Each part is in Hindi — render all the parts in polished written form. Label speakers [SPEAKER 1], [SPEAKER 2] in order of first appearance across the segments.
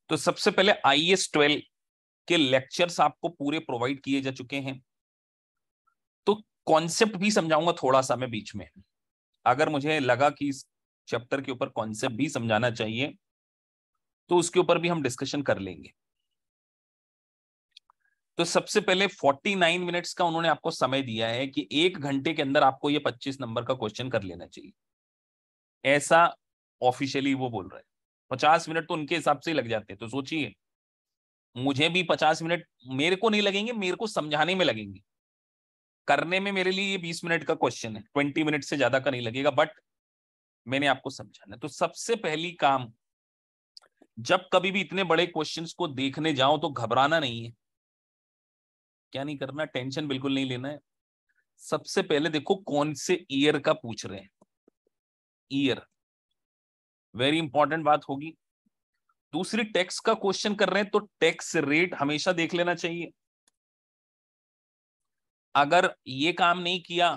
[SPEAKER 1] तो सबसे पहले IAS-12 के लेक्चर्स आपको पूरे प्रोवाइड किए जा चुके हैं, तो कॉन्सेप्ट भी समझाऊंगा थोड़ा सा मैं बीच में। अगर मुझे लगा कि इस चैप्टर के ऊपर कॉन्सेप्ट भी समझाना चाहिए तो उसके ऊपर भी हम डिस्कशन कर लेंगे। तो सबसे पहले 49 मिनट्स का उन्होंने आपको समय दिया है कि 1 घंटे के अंदर आपको ये 25 नंबर का क्वेश्चन कर लेना चाहिए, ऐसा ऑफिशियली वो बोल रहे हैं। 50 मिनट तो उनके हिसाब से ही लग जाते हैं, तो सोचिए मुझे भी 50 मिनट मेरे को नहीं लगेंगे, मेरे को समझाने में लगेंगे। करने में मेरे लिए ये 20 मिनट का क्वेश्चन है, 20 मिनट से ज्यादा का नहीं लगेगा, बट मैंने आपको समझाना है। तो सबसे पहली काम, जब कभी भी इतने बड़े क्वेश्चंस को देखने जाओ तो घबराना नहीं है। क्या नहीं करना, टेंशन बिल्कुल नहीं लेना है। सबसे पहले देखो कौन से ईयर का पूछ रहे हैं, ईयर वेरी इंपॉर्टेंट बात होगी। दूसरी टैक्स का क्वेश्चन कर रहे हैं तो टैक्स रेट हमेशा देख लेना चाहिए। अगर ये काम नहीं किया,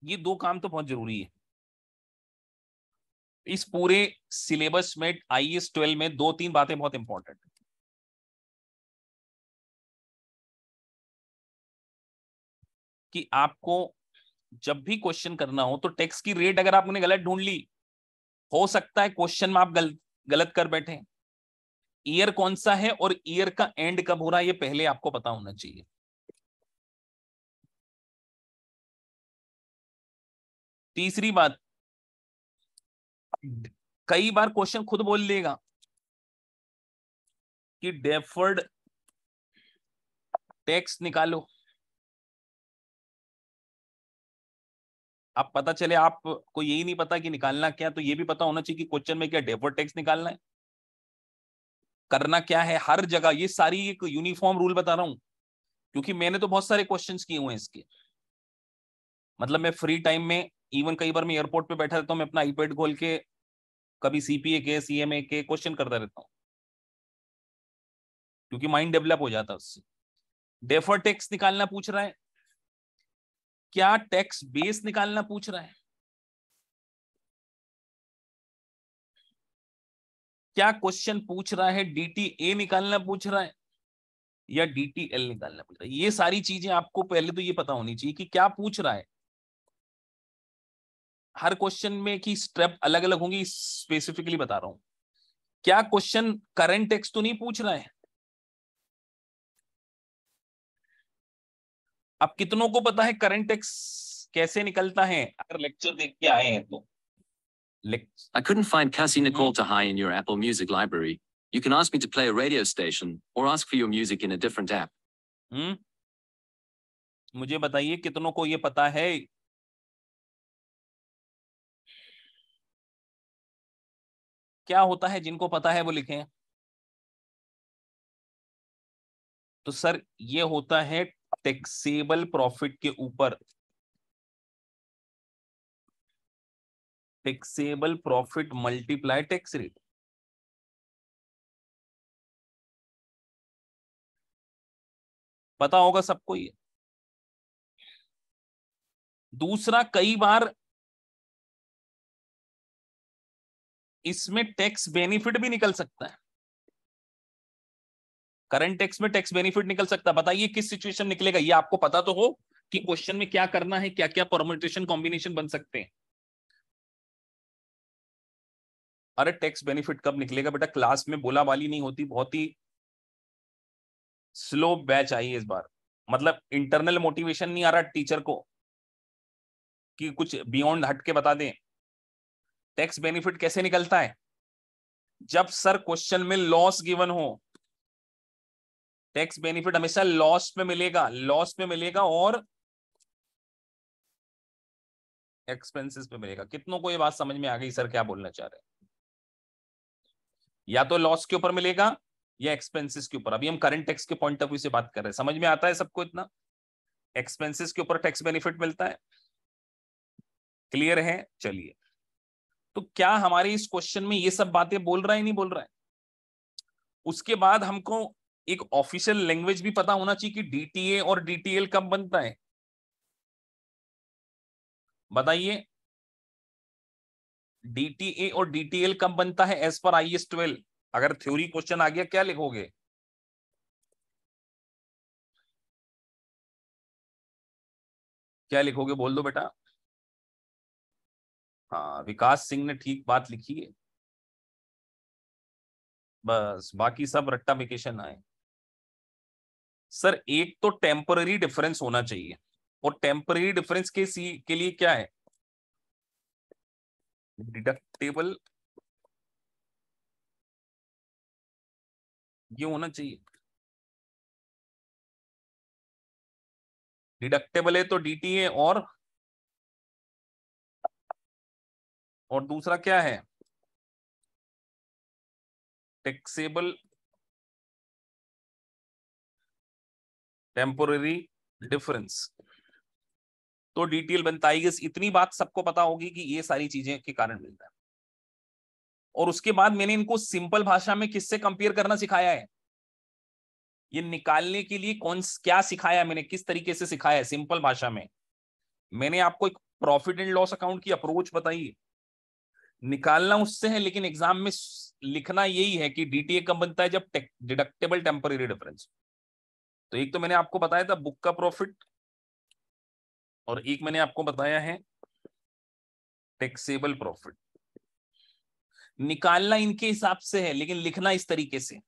[SPEAKER 1] ये 2 काम तो बहुत जरूरी है इस पूरे सिलेबस में। IAS-12 में 2-3 बातें बहुत इंपॉर्टेंट है कि आपको जब भी क्वेश्चन करना हो तो टैक्स की रेट अगर आपने गलत ढूंढ ली, हो सकता है क्वेश्चन में आप गलत कर बैठे। ईयर कौन सा है और ईयर का एंड कब हो रहा है ये पहले आपको पता होना चाहिए। तीसरी बात, कई बार क्वेश्चन खुद बोल देगा कि डेफर्ड टैक्स निकालो। अब पता चले आपको यही नहीं पता कि निकालना क्या, तो ये भी पता होना चाहिए कि क्वेश्चन में क्या डेफर्ड टैक्स निकालना है, करना क्या है। हर जगह ये सारी एक यूनिफॉर्म रूल बता रहा हूं, क्योंकि मैंने तो बहुत सारे क्वेश्चंस किए हुए हैं इसके। मतलब मैं फ्री टाइम में, इवन कई बार मैं एयरपोर्ट पे बैठा रहता हूँ, मैं अपना आईपैड खोल के कभी CPA के CMA के क्वेश्चन करता रहता हूँ, क्योंकि माइंड डेवलप हो जाता है उससे। डेफर्ड टैक्स निकालना पूछ रहा है, क्या टैक्स बेस निकालना पूछ रहा है, क्या क्वेश्चन पूछ रहा है DTA निकालना पूछ रहा है या DTL निकालना पूछ रहा है। ये सारी चीजें आपको पहले तो ये पता होनी चाहिए कि क्या पूछ रहा है। हर क्वेश्चन में की स्टेप अलग अलग होंगी, स्पेसिफिकली बता रहा हूं। क्या क्वेश्चन करंट टैक्स तो नहीं पूछ रहा है। अब कितनों को पता है करंट टैक्स कैसे निकलता है, अगर लेक्चर देख के आए हैं तो।
[SPEAKER 2] I couldn't find Cassie Nicole Tahai in your Apple Music library. You can ask me to play a radio station or ask for your music in a different app.
[SPEAKER 1] मुझे बताइए कितनों को ये पता है। क्या होता है, जिनको पता है वो लिखें। तो सर ये होता है टैक्सेबल प्रॉफिट के ऊपर, taxable profit multiply tax rate. पता होगा सबको ये। दूसरा, कई बार इसमें टैक्स बेनिफिट भी निकल सकता है। करंट टैक्स में टैक्स बेनिफिट निकल सकता है। बताइए किस सिचुएशन निकलेगा, ये आपको पता तो हो कि क्वेश्चन में क्या करना है, क्या क्या परम्यूटेशन कॉम्बिनेशन बन सकते हैं। अरे टैक्स बेनिफिट कब निकलेगा बेटा, क्लास में बोला वाली नहीं होती, बहुत ही स्लो बैच आई है इस बार। मतलब इंटरनल मोटिवेशन नहीं आ रहा टीचर को कि कुछ बियॉन्ड हट के बता दें। टैक्स बेनिफिट कैसे निकलता है, जब सर क्वेश्चन में लॉस गिवन हो। टैक्स बेनिफिट हमेशा लॉस पे मिलेगा, लॉस पे मिलेगा और एक्सपेंसेस पे मिलेगा। कितनों को ये बात समझ में आ गई सर क्या बोलना चाह रहे हैं। या तो लॉस के ऊपर मिलेगा या एक्सपेंसेस के ऊपर। अभी हम करंट टैक्स के पॉइंट ऑफ व्यू से बात कर रहे हैं, समझ में आता है सबको इतना। एक्सपेंसेस के ऊपर टैक्स बेनिफिट मिलता है, क्लियर है। चलिए, तो क्या हमारे इस क्वेश्चन में ये सब बातें बोल रहा है नहीं बोल रहा है। उसके बाद हमको एक ऑफिशियल लैंग्वेज भी पता होना चाहिए कि DTA और DTL कब बनता है। बताइए DTA और DTL कब बनता है एज पर IAS-12। अगर थ्योरी क्वेश्चन आ गया क्या लिखोगे? क्या लिखोगे बोल दो बेटा। हाँ, विकास सिंह ने ठीक बात लिखी है, बस बाकी सब रट्टा वेकेशन आए। सर एक तो टेम्पररी डिफरेंस होना चाहिए, और टेम्पररी डिफरेंस के लिए क्या है? डिडक्टेबल ये होना चाहिए। डिडक्टेबल है तो डीटी है, और दूसरा क्या है? Taxable temporary difference. तो डिटेल बनता है, इतनी बात सबको पता होगी कि ये सारी चीजें के कारण मिलता है। और उसके बाद मैंने इनको सिंपल भाषा में किससे कंपेयर करना सिखाया है? ये निकालने के लिए क्या सिखाया मैंने, किस तरीके से सिखाया है सिंपल भाषा में? मैंने आपको एक प्रॉफिट एंड लॉस अकाउंट की अप्रोच बताई, निकालना उससे है, लेकिन एग्जाम में लिखना यही है कि डीटीए कब बनता है, जब डिडक्टेबल टेम्पररी डिफरेंस। तो एक तो मैंने आपको बताया था बुक का प्रॉफिट, और एक मैंने आपको बताया है टैक्सेबल प्रॉफिट। निकालना इनके हिसाब से है, लेकिन लिखना इस तरीके से।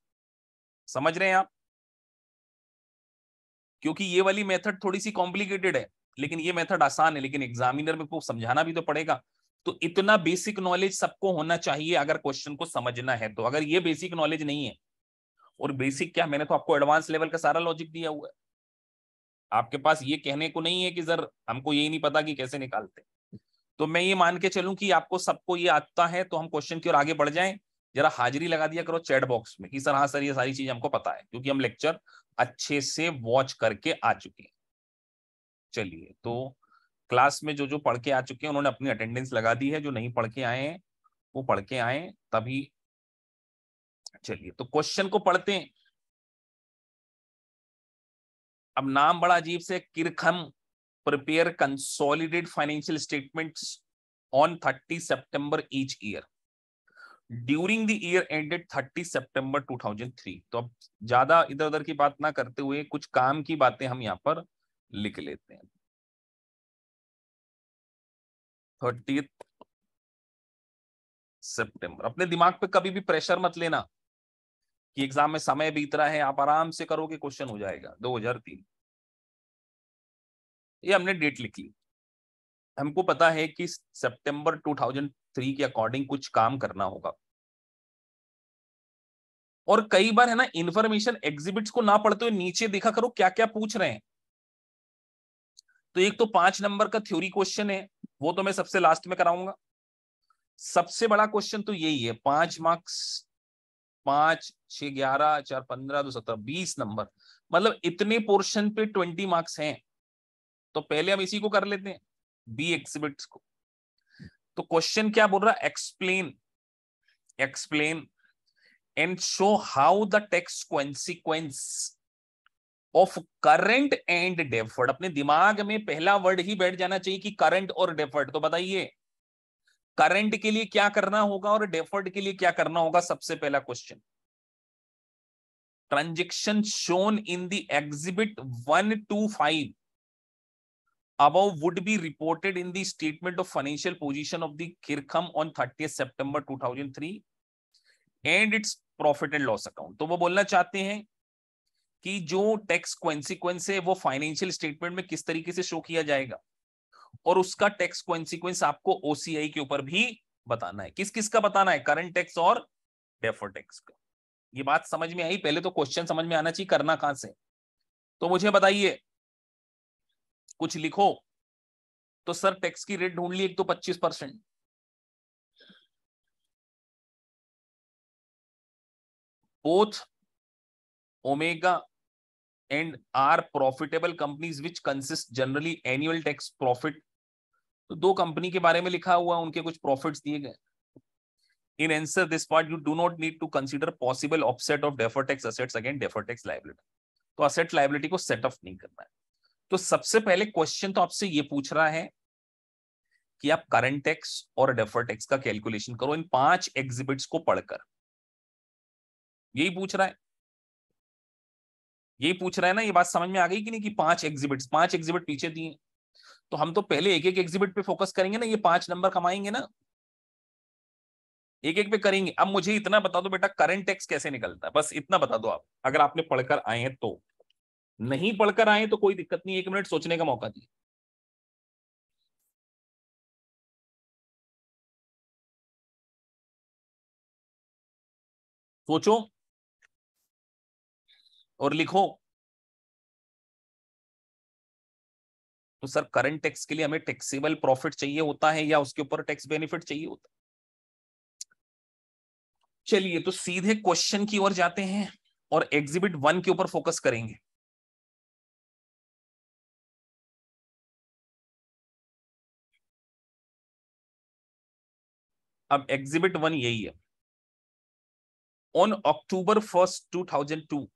[SPEAKER 1] समझ रहे हैं आप? क्योंकि ये वाली मेथड थोड़ी सी कॉम्प्लिकेटेड है, लेकिन ये मेथड आसान है, लेकिन एग्जामिनर में को समझाना भी तो पड़ेगा। तो इतना बेसिक नॉलेज सबको होना चाहिए अगर क्वेश्चन को समझना है तो। अगर ये बेसिक नॉलेज नहीं है, और बेसिक क्या, मैंने तो आपको एडवांस लेवल का सारा लॉजिक दिया हुआ है। आपके पास ये कहने को नहीं है कि सर हमको यही नहीं पता कि कैसे निकालते। तो मैं ये मान के चलूं कि आपको सबको ये आता है, तो हम क्वेश्चन की ओर आगे बढ़ जाएं। जरा हाजिरी लगा दिया करो चैट बॉक्स में कि सर हाँ सर ये सारी चीज हमको पता है, क्योंकि हम लेक्चर अच्छे से वॉच करके आ चुके हैं। चलिए, तो क्लास में जो जो पढ़ के आ चुके हैं उन्होंने अपनी अटेंडेंस लगा दी है, जो नहीं पढ़ के आए हैं वो पढ़ के आए तभी। चलिए तो क्वेश्चन को पढ़ते हैं। अब नाम बड़ा अजीब से, Kirkham prepare consolidate financial statements on 30 September each year during the year ended 30 September 2003। तो अब ज्यादा इधर उधर की बात ना करते हुए कुछ काम की बातें हम यहाँ पर लिख लेते हैं। 30 सितंबर। अपने दिमाग पे कभी भी प्रेशर मत लेना कि एग्जाम में समय बीत रहा है, आप आराम से करोगे क्वेश्चन हो जाएगा। 2003 ये हमने डेट लिख ली। हमको पता है कि सितंबर 2003 के अकॉर्डिंग कुछ काम करना होगा। और कई बार है ना, इंफॉर्मेशन एग्जिबिट्स को ना पढ़ते हुए नीचे देखा करो क्या क्या पूछ रहे हैं। तो एक तो 5 नंबर का थ्योरी क्वेश्चन है, वो तो मैं सबसे लास्ट में कराऊंगा। सबसे बड़ा क्वेश्चन तो यही है, 5 मार्क्स, 5 6 11 4 15 2 17 20 नंबर, मतलब इतने पोर्शन पे 20 मार्क्स हैं। तो पहले हम इसी को कर लेते हैं, बी एग्जिबिट्स को। तो क्वेश्चन क्या बोल रहा है? Explain and show how the tax consequence of current and deferred. अपने दिमाग में पहला वर्ड ही बैठ जाना चाहिए कि करंट और डेफर्ड। तो बताइए करंट के लिए क्या करना होगा और डेफर्ड के लिए क्या करना होगा। सबसे पहला question, transaction shown in the exhibit 1 to 5 above would be reported in the statement of financial position of the Kirkham on 30th September 2003 and its profit and loss account। तो वो बोलना चाहते हैं कि जो टैक्स कॉन्सिक्वेंस है वो फाइनेंशियल स्टेटमेंट में किस तरीके से शो किया जाएगा, और उसका टैक्स कॉन्सिक्वेंस आपको ओसीआई के ऊपर भी बताना है। किस किस का बताना है? करंट टैक्स और डेफर्ड टैक्स का। ये बात समझ में आई? पहले तो क्वेश्चन समझ में आना चाहिए, करना कहां से। तो मुझे बताइए, कुछ लिखो। तो सर टैक्स की रेट ढूंढ ली, एक तो 25%। Both omega and are profitable companies which consist generally annual tax profit. तो दो कंपनी के बारे में लिखा हुआ, उनके कुछ प्रॉफिट्स दिए गए। In answer this part, you do not need to consider possible offset of deferred tax assets against deferred tax liability। तो asset liability को सेट ऑफ नहीं करना है। तो सबसे पहले क्वेश्चन तो आपसे ये पूछ रहा है कि आप करंट टैक्स और डेफर्ड टैक्स का कैलकुलेशन करो इन 5 एग्जिबिट्स को पढ़कर। यही पूछ रहा है, यही पूछ रहा है ना। ये बात समझ में आ गई कि नहीं, कि 5 एग्जिबिट पीछे दिए, तो हम तो पहले एक एक एग्जिबिट पे फोकस करेंगे ना, ये 5 नंबर कमाएंगे ना, एक एक पे करेंगे। अब मुझे इतना बता दो बेटा, करंट टैक्स कैसे निकलता है, बस इतना बता दो आप, अगर आपने पढ़कर आए हैं तो। नहीं पढ़कर आए तो कोई दिक्कत नहीं, 1 मिनट सोचने का मौका दिए। सोचो और लिखो। तो सर करंट टैक्स के लिए हमें टैक्सेबल प्रॉफिट चाहिए होता है या उसके ऊपर टैक्स बेनिफिट चाहिए होता है? चलिए तो सीधे क्वेश्चन की ओर जाते हैं और एग्जिबिट 1 के ऊपर फोकस करेंगे। अब एग्जिबिट 1 यही है। On October 1st 2002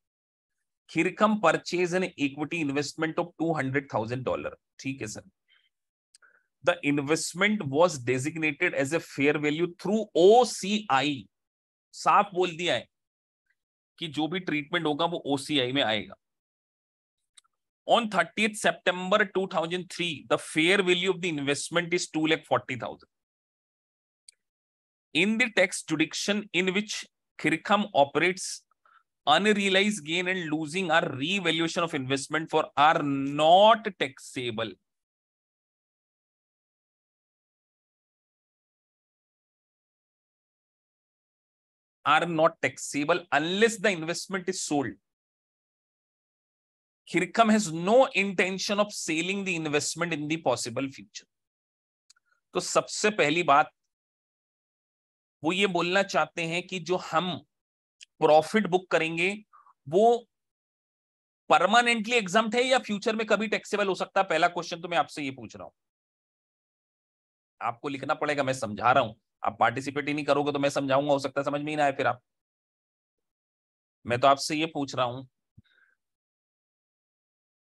[SPEAKER 1] Kirkham purchase an equity investment of $200,000। ठीक है sir. The investment was designated as a fair value through OCI। साफ बोल दिया है कि जो भी ट्रीटमेंट होगा वो OCI में आएगा। On 30th September 2003 the fair value of the investment is 2,40,000. In the tax jurisdiction in which Kirkham operates, unrealized gain and losing or revaluation of investment for are not taxable. Are not taxable unless the investment is sold. Kirkham has no intention of selling the investment in the possible future. तो सबसे पहली बात वो ये बोलना चाहते हैं कि जो हम प्रॉफिट बुक करेंगे वो परमानेंटली एग्जम्प्ट है या फ्यूचर में कभी टैक्सेबल हो सकता है। पहला क्वेश्चन तो मैं आपसे ये पूछ रहा हूं, आपको लिखना पड़ेगा, मैं समझा रहा हूं, आप पार्टिसिपेट ही नहीं करोगे तो मैं समझाऊंगा, हो सकता है समझ में ही ना आए फिर आप। मैं तो आपसे ये पूछ रहा हूं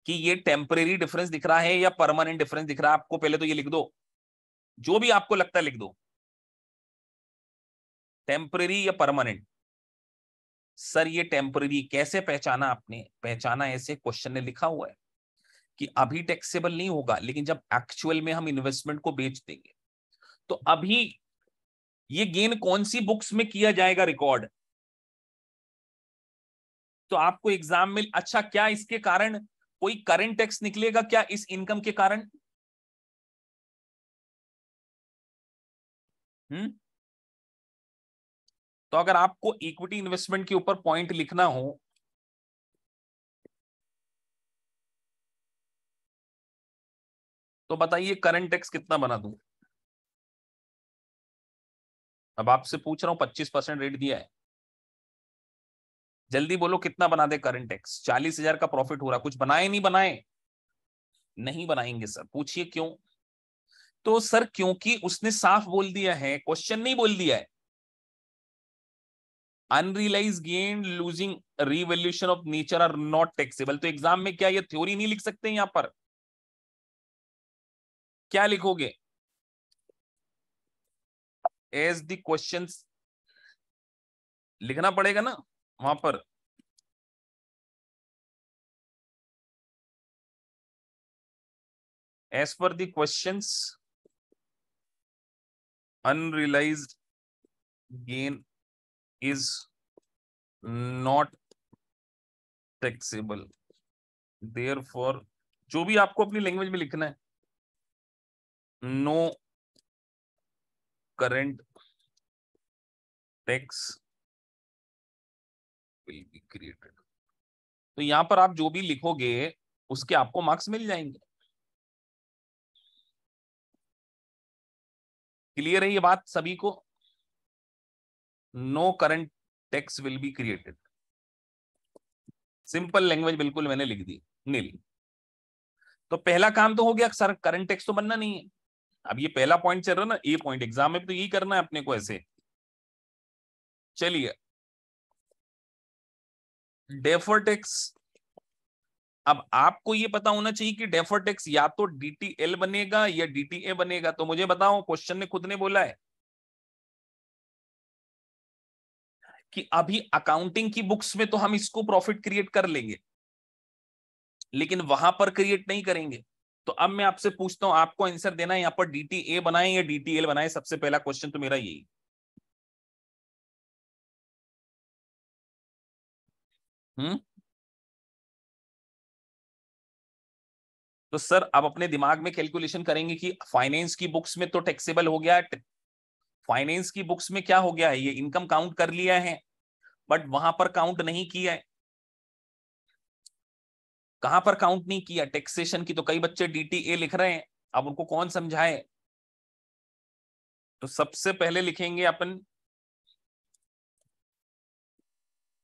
[SPEAKER 1] कि ये टेम्परेरी डिफरेंस दिख रहा है या परमानेंट डिफरेंस दिख रहा है आपको, पहले तो ये लिख दो, जो भी आपको लगता है लिख दो, टेम्परेरी या परमानेंट। सर ये टेम्परेरी कैसे पहचाना आपने? पहचाना ऐसे, क्वेश्चन ने लिखा हुआ है कि अभी टैक्सेबल नहीं होगा, लेकिन जब एक्चुअल में हम इन्वेस्टमेंट को बेच देंगे तो अभी ये गेन कौन सी बुक्स में किया जाएगा रिकॉर्ड। तो आपको एग्जाम में, अच्छा क्या इसके कारण कोई करंट टैक्स निकलेगा क्या इस इनकम के कारण? तो अगर आपको इक्विटी इन्वेस्टमेंट के ऊपर पॉइंट लिखना हो तो बताइए करंट टैक्स कितना बना दूं? अब आपसे पूछ रहा हूं, 25% रेट दिया है, जल्दी बोलो कितना बना दे करंट टैक्स। 40,000 का प्रॉफिट हो रहा, कुछ बनाए नहीं बनाए? नहीं बनाएंगे सर, पूछिए क्यों? तो सर क्योंकि उसने साफ बोल दिया है, क्वेश्चन नहीं बोल दिया है, unrealise gain losing revaluation of nature are not taxable. तो एग्जाम में क्या ये थ्योरी नहीं लिख सकते? यहां पर क्या लिखोगे? एज द क्वेश्चंस लिखना पड़ेगा ना वहां पर। As per the questions unrealised gain is not taxable, therefore जो भी आपको अपनी लैंग्वेज में लिखना है, no current tax will be created. तो यहां पर आप जो भी लिखोगे उसके आपको मार्क्स मिल जाएंगे। क्लियर है ये बात सभी को? No current tax will be created, simple language बिल्कुल मैंने लिख दी, नील। तो पहला काम तो हो गया सर, करंट टैक्स तो बनना नहीं है। अब ये पहला पॉइंट चल रहा है ना, ये पॉइंट एग्जाम में तो यही करना है अपने को ऐसे। चलिए डेफर टैक्स, अब आपको ये पता होना चाहिए कि डेफर टैक्स या तो DTL बनेगा या DTA बनेगा। तो मुझे बताओ, क्वेश्चन ने खुद ने बोला है कि अभी अकाउंटिंग की बुक्स में तो हम इसको प्रॉफिट क्रिएट कर लेंगे, लेकिन वहां पर क्रिएट नहीं करेंगे। तो अब मैं आपसे पूछता हूं, आपको आंसर देना है, यहां पर DTA बनाए या DTL बनाए? सबसे पहला क्वेश्चन तो मेरा यही। तो सर अब अपने दिमाग में कैलकुलेशन करेंगे कि फाइनेंस की बुक्स में तो टैक्सेबल हो गया है, फाइनेंस की बुक्स में क्या हो गया है, ये इनकम काउंट कर लिया है, बट वहां पर काउंट नहीं किया है। कहां पर काउंट नहीं किया? टैक्सेशन की। तो कई बच्चे DTA लिख रहे हैं, अब उनको कौन समझाए? तो सबसे पहले लिखेंगे अपन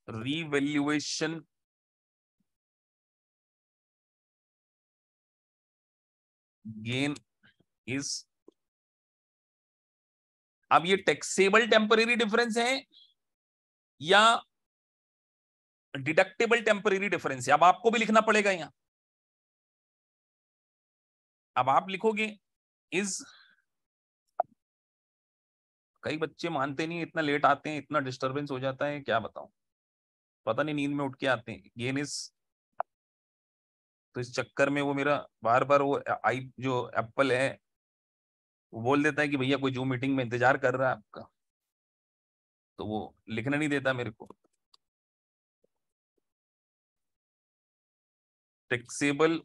[SPEAKER 1] रीवैल्यूएशन गेन इज, अब ये टैक्सेबल टेम्परेरी डिफरेंस है या डिडक्टेबल टेम्परेरी डिफरेंस है? अब आपको भी लिखना पड़ेगा यहां। अब आप लिखोगे इज, कई बच्चे मानते नहीं, इतना लेट आते हैं, इतना डिस्टरबेंस हो जाता है, क्या बताऊं, पता नहीं, नींद में उठ के आते हैं। गेन इज, तो इस चक्कर में वो मेरा बार बार वो आई जो एप्पल है वो बोल देता है कि भैया कोई जूम मीटिंग में इंतजार कर रहा है आपका, तो वो लिखना नहीं देता मेरे को। टैक्सेबल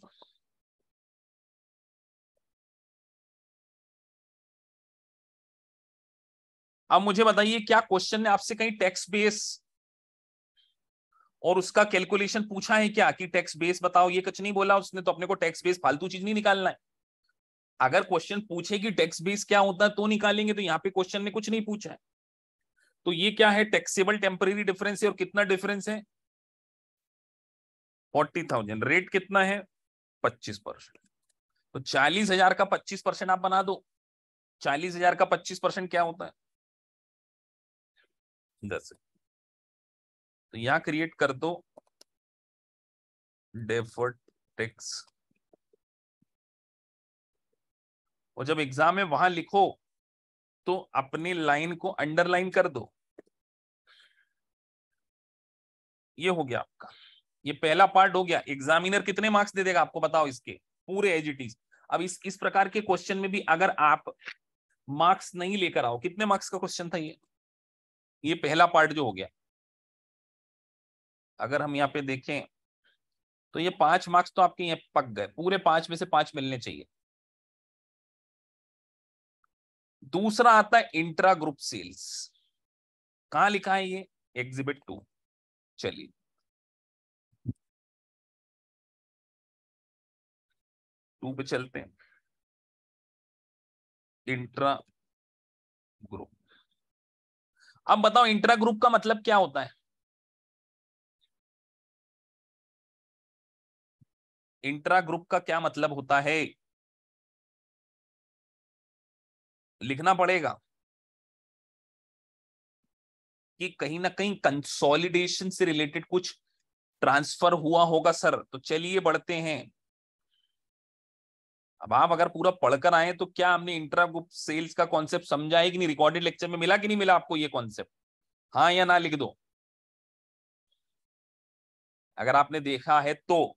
[SPEAKER 1] अब मुझे बताइए, क्या क्वेश्चन ने आपसे कहीं टैक्स बेस और उसका कैलकुलेशन पूछा है क्या, कि टैक्स बेस बताओ? ये कुछ नहीं बोला उसने, तो अपने को टैक्स बेस फालतू चीज नहीं निकालना है। अगर क्वेश्चन पूछे कि टैक्स बेस क्या होता है तो निकालेंगे, तो यहाँ पे क्वेश्चन ने कुछ नहीं पूछा है। तो ये क्या है? टैक्सेबल टेम्परेरी डिफरेंस है, और कितना डिफरेंस है? 40,000। रेट कितना है? 25%। तो 40,000 का 25% आप बना दो। 40,000 का 25% क्या होता है? 10। तो यहां क्रिएट कर दो डेफर्ड टैक्स, और जब एग्जाम में वहां लिखो तो अपनी लाइन को अंडरलाइन कर दो। ये हो गया आपका, ये पहला पार्ट हो गया। एग्जामिनर कितने मार्क्स दे देगा आपको बताओ इसके? पूरे एज इट इज। अब इस प्रकार के क्वेश्चन में भी अगर आप मार्क्स नहीं लेकर आओ, कितने मार्क्स का क्वेश्चन था ये पहला पार्ट जो हो गया। अगर हम यहाँ पे देखें तो ये 5 मार्क्स तो आपके यहाँ पक गए, पूरे 5 में से 5 मिलने चाहिए। दूसरा आता है इंट्रा ग्रुप सेल्स। कहां लिखा है ये? एग्जिबिट 2। चलिए 2 पे चलते हैं। इंट्रा ग्रुप, अब बताओ इंट्रा ग्रुप का मतलब क्या होता है? इंट्रा ग्रुप का क्या मतलब होता है? लिखना पड़ेगा कि कहीं ना कहीं कंसोलिडेशन से रिलेटेड कुछ ट्रांसफर हुआ होगा सर। तो चलिए बढ़ते हैं। अब आप अगर पूरा पढ़कर आए तो क्या हमने इंट्रा ग्रुप सेल्स का कॉन्सेप्ट समझा है कि नहीं? रिकॉर्डेड लेक्चर में मिला कि नहीं मिला आपको ये कॉन्सेप्ट? हाँ या ना लिख दो अगर आपने देखा है तो।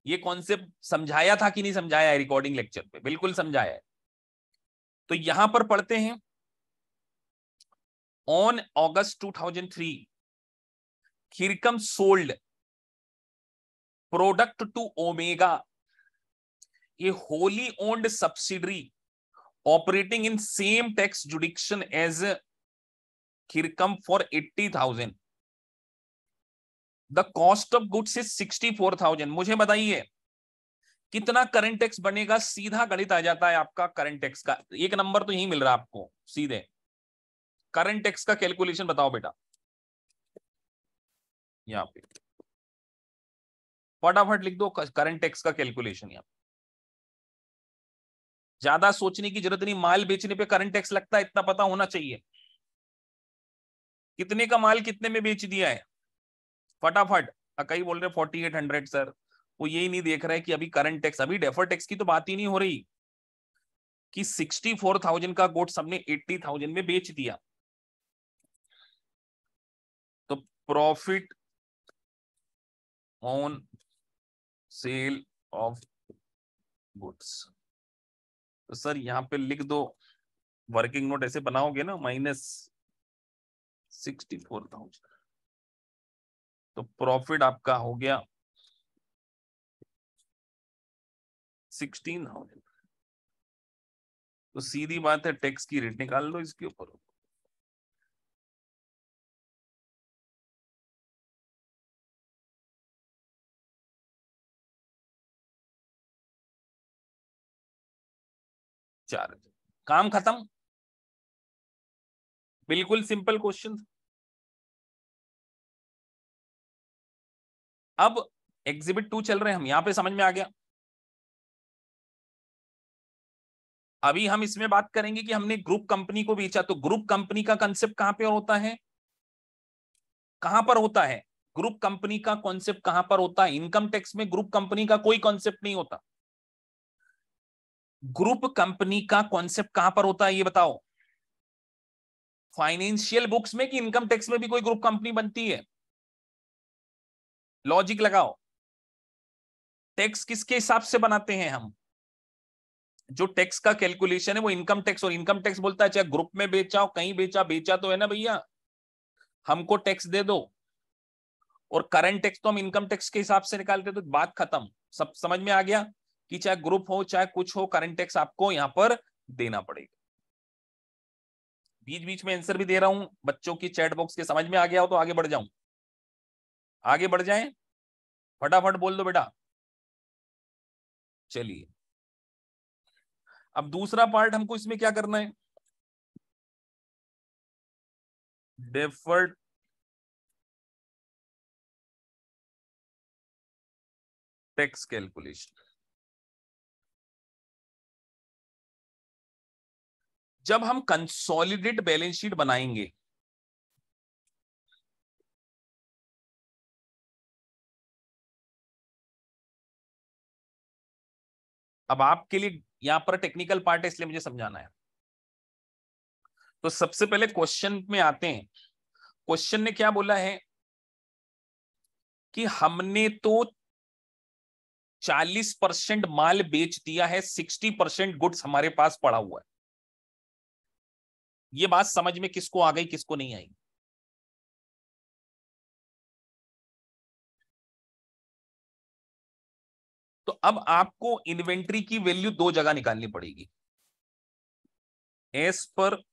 [SPEAKER 1] ये कॉन्सेप्ट समझाया था कि नहीं समझाया है? रिकॉर्डिंग लेक्चर पे बिल्कुल समझाया है। तो यहां पर पढ़ते हैं, on August 2003 Kirkham sold product to Omega, a wholly owned subsidiary operating in same tax jurisdiction as Kirkham for 80,000. The cost of goods is 64,000. मुझे बताइए कितना करंट टैक्स बनेगा? सीधा गणित आ जाता है आपका करंट टैक्स का। एक नंबर तो यही मिल रहा है आपको सीधे। करंट टैक्स का कैलकुलेशन बताओ बेटा, यहाँ पे फटाफट लिख दो करंट टैक्स का कैलकुलेशन। यहाँ ज्यादा सोचने की जरूरत नहीं, माल बेचने पे करंट टैक्स लगता है, इतना पता होना चाहिए। कितने का माल कितने में बेच दिया है? फटाफट। कई बोल रहे 4800 सर, वो यही नहीं देख रहे कि अभी करंट टैक्स, अभी डेफर टैक्स की तो बात ही नहीं हो रही कि 64,000 का गुड्स हमने 80,000 में बेच दिया। Profit on sale of goods. तो सर यहां पे लिख दो, वर्किंग नोट ऐसे बनाओगे ना, -64,000, तो प्रॉफिट आपका हो गया 16,000। तो सीधी बात है, टैक्स की रेट निकाल लो इसके ऊपर। चार, काम खत्म। बिल्कुल सिंपल क्वेश्चन। अब एग्जिबिट 2 चल रहे हैं हम, यहां पे समझ में आ गया। अभी हम इसमें बात करेंगे कि हमने ग्रुप कंपनी को बेचा, तो ग्रुप कंपनी का कंसेप्ट कहां पे होता है, कहां पर होता है? ग्रुप कंपनी का कॉन्सेप्ट कहां पर होता है? इनकम टैक्स में ग्रुप कंपनी का कोई कॉन्सेप्ट नहीं होता। ग्रुप कंपनी का कॉन्सेप्ट कहां पर होता है ये बताओ? फाइनेंशियल बुक्स में कि इनकम टैक्स में भी कोई ग्रुप कंपनी बनती है? लॉजिक लगाओ। टैक्स किसके हिसाब से बनाते हैं हम? जो टैक्स का कैलकुलेशन है वो इनकम टैक्स, और इनकम टैक्स बोलता है चाहे ग्रुप में बेचा हो, कहीं बेचा, बेचा तो है ना भैया, हमको टैक्स दे दो। और करंट टैक्स तो हम इनकम टैक्स के हिसाब से निकालते, तो बात खत्म। सब समझ में आ गया कि चाहे ग्रुप हो चाहे कुछ हो, करंट टैक्स आपको यहां पर देना पड़ेगा। बीच बीच में आंसर भी दे रहा हूं बच्चों की चैट बॉक्स के, समझ में आ गया हो तो आगे बढ़ जाऊं, आगे बढ़ जाएं, फटाफट बोल दो बेटा। चलिए, अब दूसरा पार्ट हमको इसमें क्या करना है, डेफर्ड टैक्स कैलकुलेशन। जब हम कंसोलिडेट बैलेंस शीट बनाएंगे, अब आपके लिए यहां पर टेक्निकल पार्ट है इसलिए मुझे समझाना है। तो सबसे पहले क्वेश्चन में आते हैं। क्वेश्चन ने क्या बोला है कि हमने तो 40% माल बेच दिया है, 60% गुड्स हमारे पास पड़ा हुआ है। ये बात समझ में किसको आ गई, किसको नहीं आई? तो अब आपको इन्वेंट्री की वैल्यू दो जगह निकालनी पड़ेगी, एज पर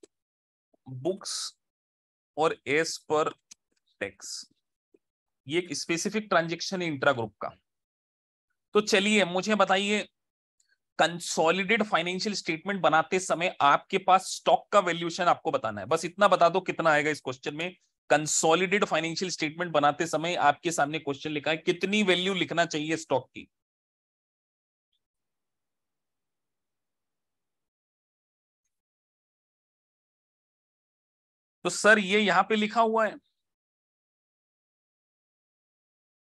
[SPEAKER 1] बुक्स और एज पर टैक्स। ये एक स्पेसिफिक ट्रांजेक्शन है इंट्रा ग्रुप का। तो चलिए मुझे बताइए, कंसोलिडेट फाइनेंशियल स्टेटमेंट बनाते समय आपके पास स्टॉक का वैल्यूएशन आपको बताना है, बस इतना बता दो कितना आएगा इस क्वेश्चन में। कंसोलिडेट फाइनेंशियल स्टेटमेंट बनाते समय आपके सामने क्वेश्चन लिखा है, कितनी वैल्यू लिखना चाहिए स्टॉक की? तो सर ये यहां पे लिखा हुआ है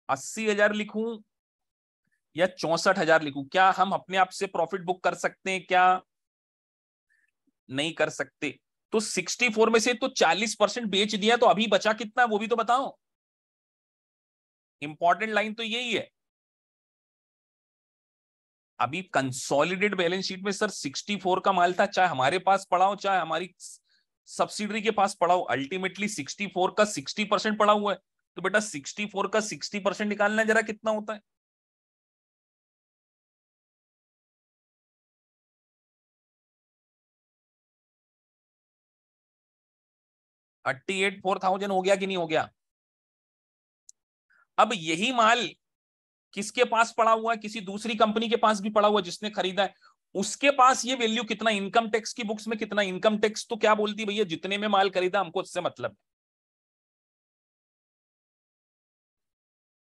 [SPEAKER 1] 80,000 लिखूं या 64,000 लिखूं? क्या हम अपने आप से प्रॉफिट बुक कर सकते हैं क्या? नहीं कर सकते। तो 64 में से तो 40% बेच दिया, तो अभी बचा कितना वो भी तो बताओ। इंपॉर्टेंट लाइन तो यही है। अभी कंसोलिडेट बैलेंस शीट में सर 64 का माल था, चाहे हमारे पास पड़ा हो चाहे हमारी सब्सिडरी के पास पड़ा हो, अल्टीमेटली 64 का 60% पड़ा हुआ है। तो बेटा 64 का 60% निकालना जरा कितना होता है? $38,400 हो गया कि नहीं हो गया? अब यही माल किसके पास पड़ा हुआ है? किसी दूसरी कंपनी के पास भी पड़ा हुआ है जिसने खरीदा है, उसके पास ये वैल्यू कितना? इनकम टैक्स की बुक्स में कितना? इनकम टैक्स तो क्या बोलती है भैया, जितने में माल खरीदा हमको उससे मतलब।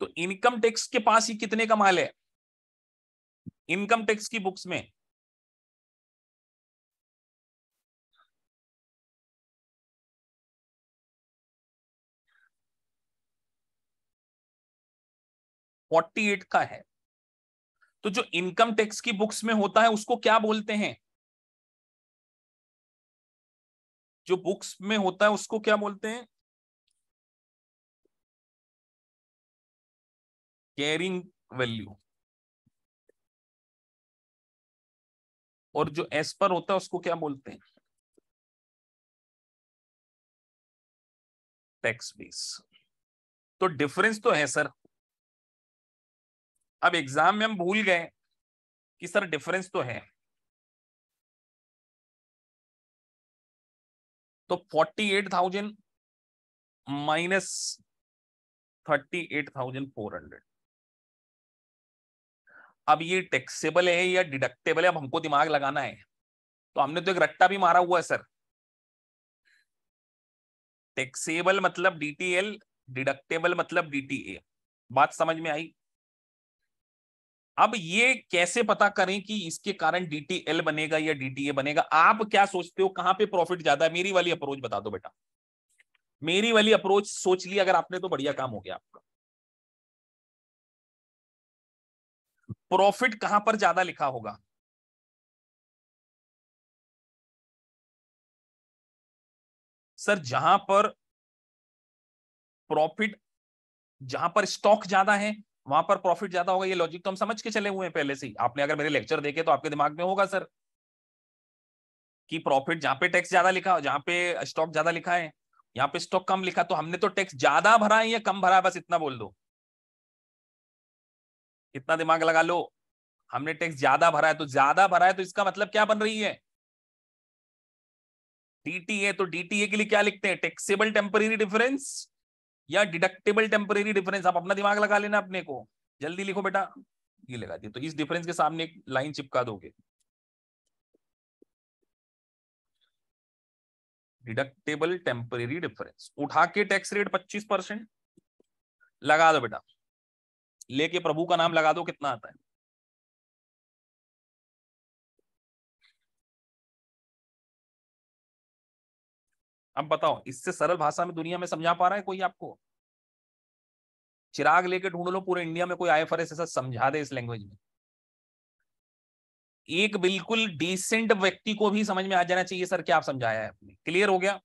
[SPEAKER 1] तो इनकम टैक्स के पास ही कितने का माल है इनकम टैक्स की बुक्स में? $48 का है। तो जो इनकम टैक्स की बुक्स में होता है उसको क्या बोलते हैं? जो बुक्स में होता है उसको क्या बोलते हैं? कैरिंग वैल्यू, और जो एस पर होता है उसको क्या बोलते हैं? Tax base. तो डिफरेंस तो है सर। अब एग्जाम में हम भूल गए कि सर डिफरेंस तो है। तो 48,000 माइनस 38,400, अब ये टैक्सेबल है या डिडक्टेबल है, अब हमको दिमाग लगाना है। तो हमने तो एक रट्टा भी मारा हुआ है सर। टैक्सेबल मतलब डीटीएल, डिडक्टेबल मतलब डीटीए। बात समझ में आई? अब ये कैसे पता करें कि इसके कारण डीटीएल बनेगा या डीटीए बनेगा? आप क्या सोचते हो कहां पे प्रॉफिट ज्यादा है? मेरी वाली अप्रोच बता दो बेटा। मेरी वाली अप्रोच सोच ली अगर आपने तो बढ़िया काम हो गया आपका। प्रॉफिट कहां पर ज्यादा लिखा होगा? सर जहां पर प्रॉफिट, जहां पर स्टॉक ज्यादा है वहां पर प्रॉफिट ज्यादा होगा। ये लॉजिक तो हम समझ के चले हुए हैं पहले से ही। आपने अगर मेरे लेक्चर देखे तो आपके दिमाग में होगा सर कि प्रॉफिट जहां पे टैक्स ज्यादा लिखा, जहां पे स्टॉक ज्यादा लिखा है, यहाँ पे स्टॉक कम लिखा, तो हमने तो टैक्स ज्यादा भरा है या कम भरा है, बस इतना बोल दो। इतना दिमाग लगा लो। हमने टैक्स ज्यादा भरा है, तो ज्यादा भरा है तो इसका मतलब क्या बन रही है? डीटीए। तो डीटीए के लिए क्या लिखते हैं? टैक्सेबल टेम्परेरी डिफरेंस या डिडक्टेबल टेम्परेरी डिफरेंस। आप अपना दिमाग लगा लेना अपने को। जल्दी लिखो बेटा। ये लगा दिया, तो इस डिफरेंस के सामने एक लाइन चिपका दोगे। डिडक्टेबल टेम्परेरी डिफरेंस उठा के टैक्स रेट 25% लगा दो बेटा। लेके प्रभु का नाम लगा दो, कितना आता है? अब बताओ, इससे सरल भाषा में दुनिया में समझा पा रहा है कोई आपको? चिराग लेके ढूंढ लो पूरे इंडिया में कोई आईएफआरएस ऐसा समझा दे इस लैंग्वेज में। एक बिल्कुल डिसेंट व्यक्ति को भी समझ में आ जाना चाहिए सर क्या आप समझाया है आपने। क्लियर हो गया?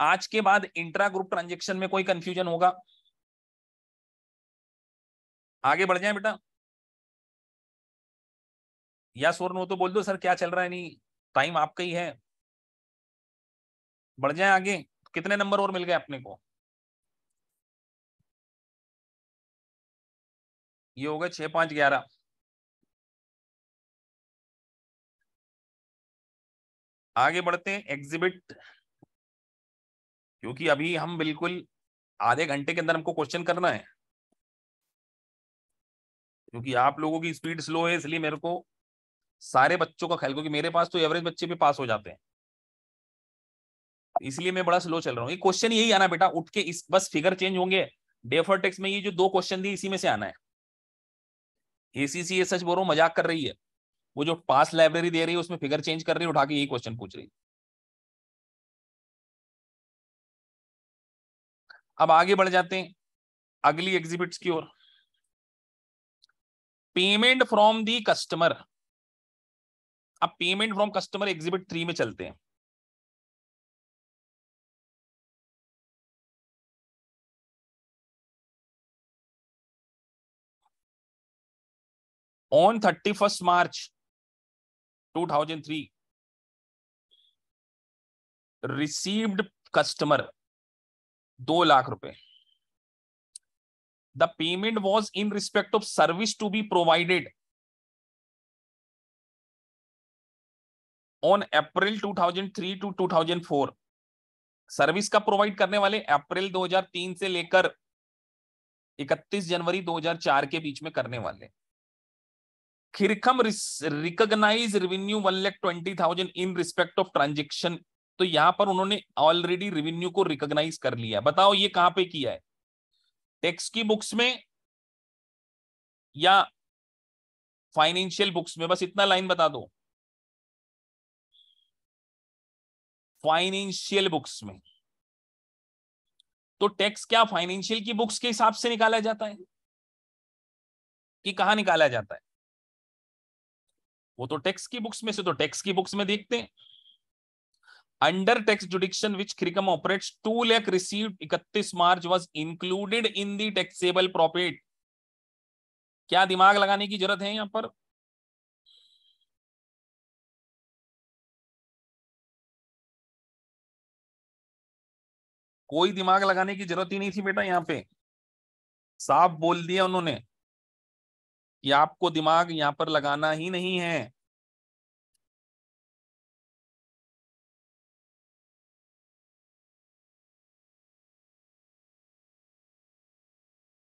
[SPEAKER 1] आज के बाद इंट्रा ग्रुप ट्रांजेक्शन में कोई कंफ्यूजन होगा? आगे बढ़ जाए बेटा। या और नो तो बोल दो सर क्या चल रहा है, नहीं टाइम आपका ही है। बढ़ जाए आगे। कितने नंबर और मिल गए अपने को? ये हो गए 6, 5, 11। आगे बढ़ते हैं एग्जिबिट, क्योंकि अभी हम बिल्कुल आधे घंटे के अंदर हमको क्वेश्चन करना है। क्योंकि आप लोगों की स्पीड स्लो है इसलिए मेरे को सारे बच्चों का ख्याल, क्योंकि मेरे पास तो एवरेज बच्चे भी पास हो जाते हैं, इसलिए मैं बड़ा स्लो चल रहा हूँ। ये क्वेश्चन यही आना बेटा, उठ के इस बस फिगर चेंज होंगे। डेफर टेक्स में ये जो 2 क्वेश्चन दी इसी में से आना है। एसीसी ये सच बोल रहा हूँ, मजाक कर रही है। वो जो पास लाइब्रेरी दे रही है उसमें फिगर चेंज कर रही है, उठा के यही क्वेश्चन पूछ रही है। अब आगे बढ़ जाते हैं अगली एग्जिबिट्स की ओर। Payment from the customer. अब पेमेंट फ्रॉम कस्टमर एग्जिबिट 3 में चलते हैं। On 31 March 2003 received customer 2 lakh रुपए। The payment was in respect of service to be provided on April 2003 to 2004। Service का प्रोवाइड करने वाले अप्रैल 2003 से लेकर 31 जनवरी 2004 के बीच में करने वाले। Kirkham recognize revenue 1,20,000 in respect of transaction. तो यहां पर उन्होंने ऑलरेडी रेवेन्यू को रिकॉग्नाइज कर लिया। बताओ ये कहां पे किया है? टैक्स की बुक्स में या फाइनेंशियल बुक्स में? बस इतना लाइन बता दो। फाइनेंशियल बुक्स में। तो टैक्स क्या फाइनेंशियल की बुक्स के हिसाब से निकाला जाता है कि कहां निकाला जाता है? वो तो टैक्स की बुक्स में से, तो टैक्स की बुक्स में देखते हैं। Under tax jurisdiction which crickum operates 2 lakh received 31 March was included in the taxable profit. क्या दिमाग लगाने की जरूरत है यहां पर? कोई दिमाग लगाने की जरूरत ही नहीं थी बेटा, यहां पे साफ बोल दिया उन्होंने कि आपको दिमाग यहां पर लगाना ही नहीं है।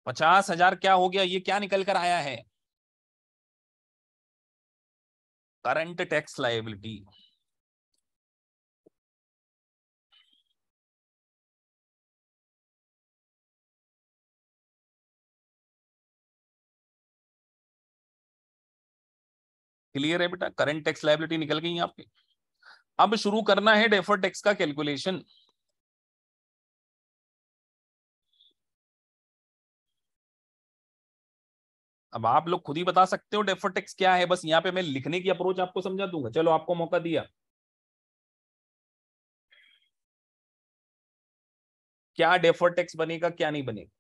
[SPEAKER 1] 50,000 क्या हो गया? ये क्या निकल कर आया है? Current tax liability. क्लियर है बेटा? करंट टैक्स लायबिलिटी निकल गई आपकी। अब शुरू करना है डेफर्ड टैक्स का कैलकुलेशन। अब आप लोग खुद ही बता सकते हो डेफर्ड टैक्स क्या है, बस यहाँ पे मैं लिखने की अप्रोच आपको समझा दूंगा। चलो आपको मौका दिया। क्या डेफर्ड टैक्स बनेगा, क्या नहीं बनेगा?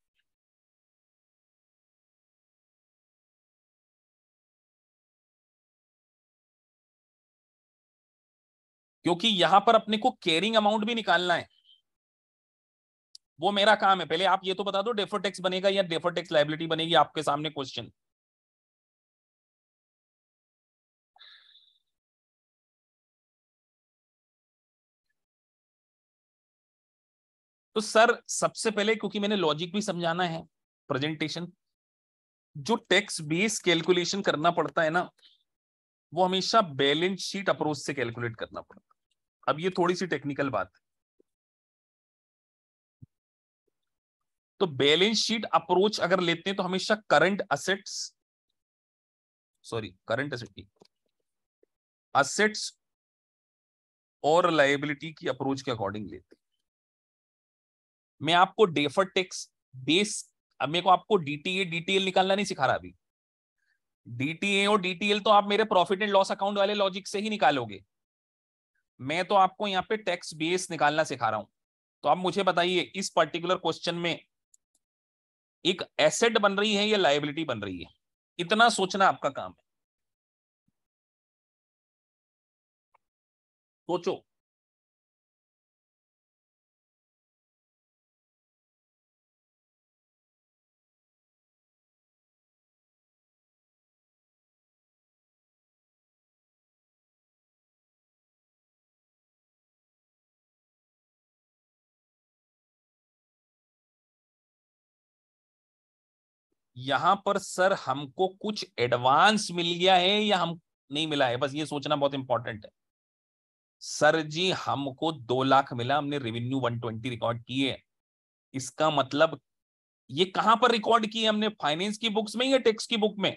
[SPEAKER 1] क्योंकि यहां पर अपने को कैरिंग अमाउंट भी निकालना है, वो मेरा काम है। पहले आप ये तो बता दो डेफर्ड टैक्स बनेगा या डेफर्ड टैक्स लायबिलिटी बनेगी, आपके सामने क्वेश्चन। तो सर सबसे पहले, क्योंकि मैंने लॉजिक भी समझाना है प्रेजेंटेशन, जो टैक्स बेस कैलकुलेशन करना पड़ता है ना, वो हमेशा बैलेंस शीट अप्रोच से कैलकुलेट करना पड़ता है। अब ये थोड़ी सी टेक्निकल बात है। तो बैलेंस शीट अप्रोच अगर लेते हैं तो हमेशा current assets, sorry current asset, assets और लायबिलिटी की अप्रोच के अकॉर्डिंग लेते हैं। मैं आपको डेफर्ड टैक्स बेस, अब मेरे को आपको डीटीए डीटीएल निकालना नहीं सिखा रहा अभी। डीटीए और डीटीएल तो आप मेरे प्रॉफिट एंड लॉस अकाउंट वाले लॉजिक से ही निकालोगे। मैं तो आपको यहाँ पे टैक्स बेस निकालना सिखा रहा हूं। तो आप मुझे बताइए इस पर्टिकुलर क्वेश्चन में एक एसेट बन रही है या लायबिलिटी बन रही है? इतना सोचना आपका काम है। सोचो। यहां पर सर हमको कुछ एडवांस मिल गया है या हम नहीं मिला है, बस ये सोचना बहुत इंपॉर्टेंट है। सर जी हमको 2 लाख मिला, हमने रेवेन्यू 120 रिकॉर्ड किए। इसका मतलब ये कहां पर रिकॉर्ड किए हमने? फाइनेंस की बुक्स में या टैक्स की बुक में?